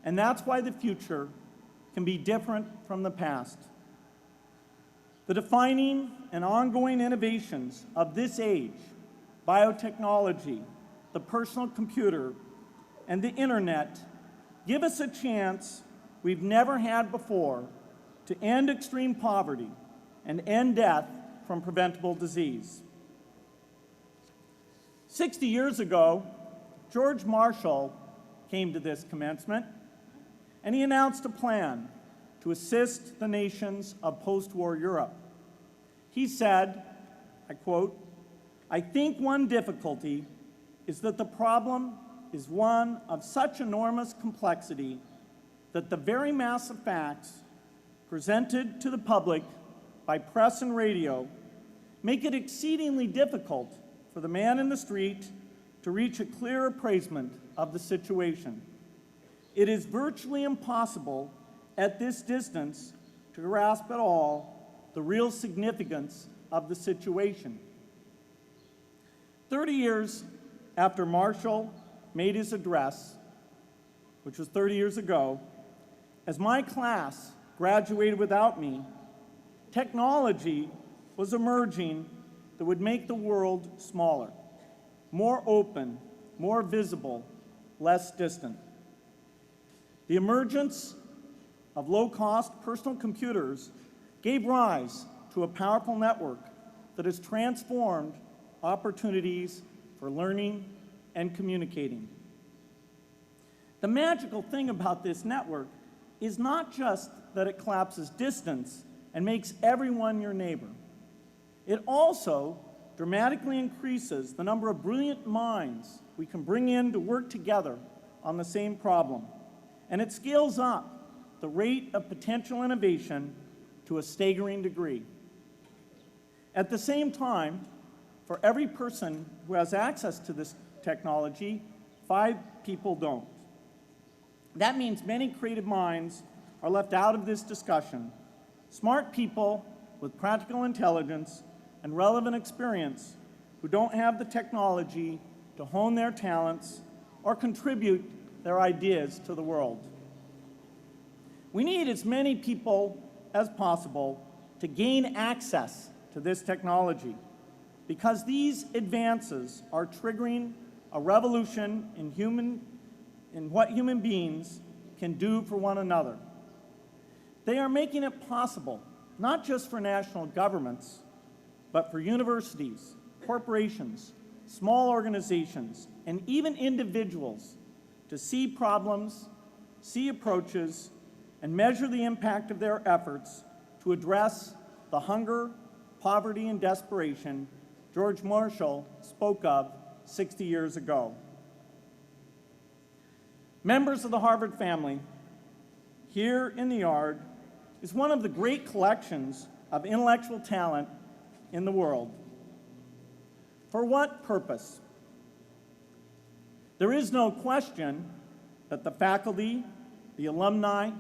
And that's why the future can be different from the past. The defining and ongoing innovations of this age, biotechnology, the personal computer, and the internet, give us a chance we've never had before to end extreme poverty and end death from preventable disease. 60 years ago, George Marshall came to this commencement, and he announced a plan to assist the nations of post-war Europe. He said, I quote, "I think one difficulty is that the problem is one of such enormous complexity that the very mass of facts presented to the public by press and radio make it exceedingly difficult for the man in the street to reach a clear appraisement of the situation. It is virtually impossible at this distance to grasp at all the real significance of the situation." 30 years after Marshall made his address, which was 30 years ago, as my class graduated without me, technology was emerging that would make the world smaller, more open, more visible, less distant. The emergence of low-cost personal computers gave rise to a powerful network that has transformed opportunities for learning and communicating. The magical thing about this network is not just that it collapses distance and makes everyone your neighbor. It also dramatically increases the number of brilliant minds we can bring in to work together on the same problem. And it scales up the rate of potential innovation to a staggering degree. At the same time, for every person who has access to this technology, 5 people don't. That means many creative minds are left out of this discussion. Smart people with practical intelligence and relevant experience who don't have the technology to hone their talents or contribute their ideas to the world. We need as many people as possible to gain access to this technology because these advances are triggering a revolution in what human beings can do for one another. They are making it possible, not just for national governments, but for universities, corporations, small organizations, and even individuals to see problems, see approaches, and measure the impact of their efforts to address the hunger, poverty, and desperation George Marshall spoke of 60 years ago. Members of the Harvard family, here in the yard is one of the great collections of intellectual talent in the world. For what purpose? There is no question that the faculty, the alumni,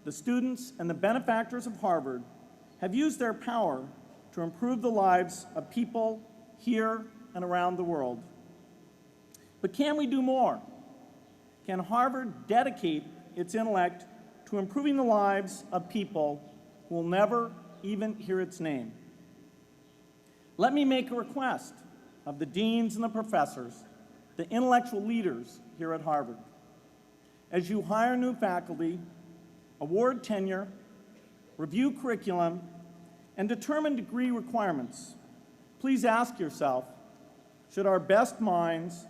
the students, and the benefactors of Harvard have used their power to improve the lives of people here and around the world. But can we do more? Can Harvard dedicate its intellect to improving the lives of people who will never even hear its name? Let me make a request of the deans and the professors, the intellectual leaders here at Harvard. As you hire new faculty, award tenure, review curriculum, and determine degree requirements, please ask yourself, should our best minds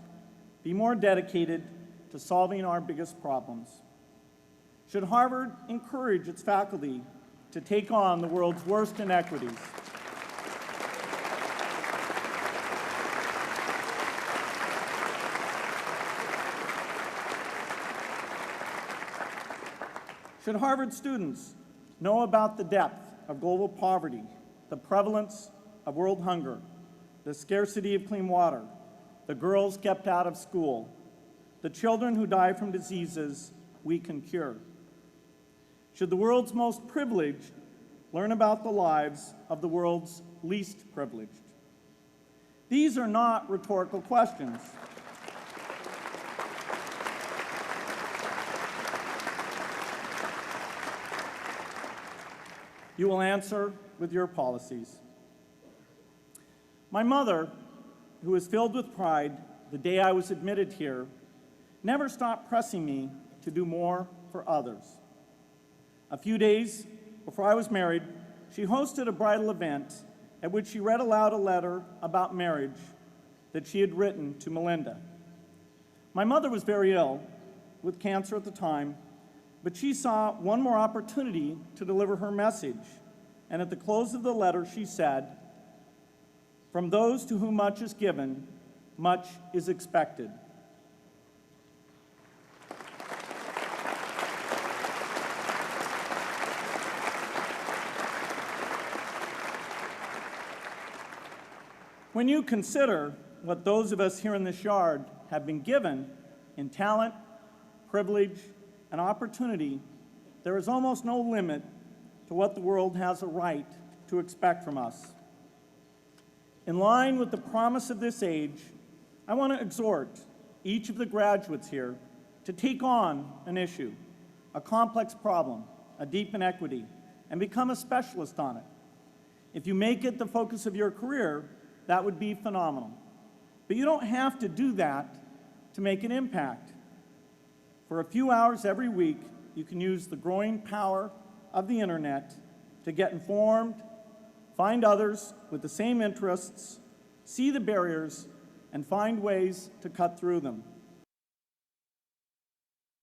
be more dedicated to solving our biggest problems? Should Harvard encourage its faculty to take on the world's worst inequities? Should Harvard students know about the depth of global poverty, the prevalence of world hunger, the scarcity of clean water, the girls kept out of school, the children who die from diseases we can cure? Should the world's most privileged learn about the lives of the world's least privileged? These are not rhetorical questions. you will answer with your policies. My mother, who was filled with pride the day I was admitted here, never stopped pressing me to do more for others. A few days before I was married, she hosted a bridal event at which she read aloud a letter about marriage that she had written to Melinda. My mother was very ill with cancer at the time, but she saw one more opportunity to deliver her message, and at the close of the letter she said, "From those to whom much is given, much is expected." When you consider what those of us here in this yard have been given in talent, privilege, and opportunity, there is almost no limit to what the world has a right to expect from us. In line with the promise of this age, I want to exhort each of the graduates here to take on an issue, a complex problem, a deep inequity, and become a specialist on it. If you make it the focus of your career, that would be phenomenal. But you don't have to do that to make an impact. For a few hours every week, you can use the growing power of the internet to get informed, find others with the same interests, see the barriers, and find ways to cut through them.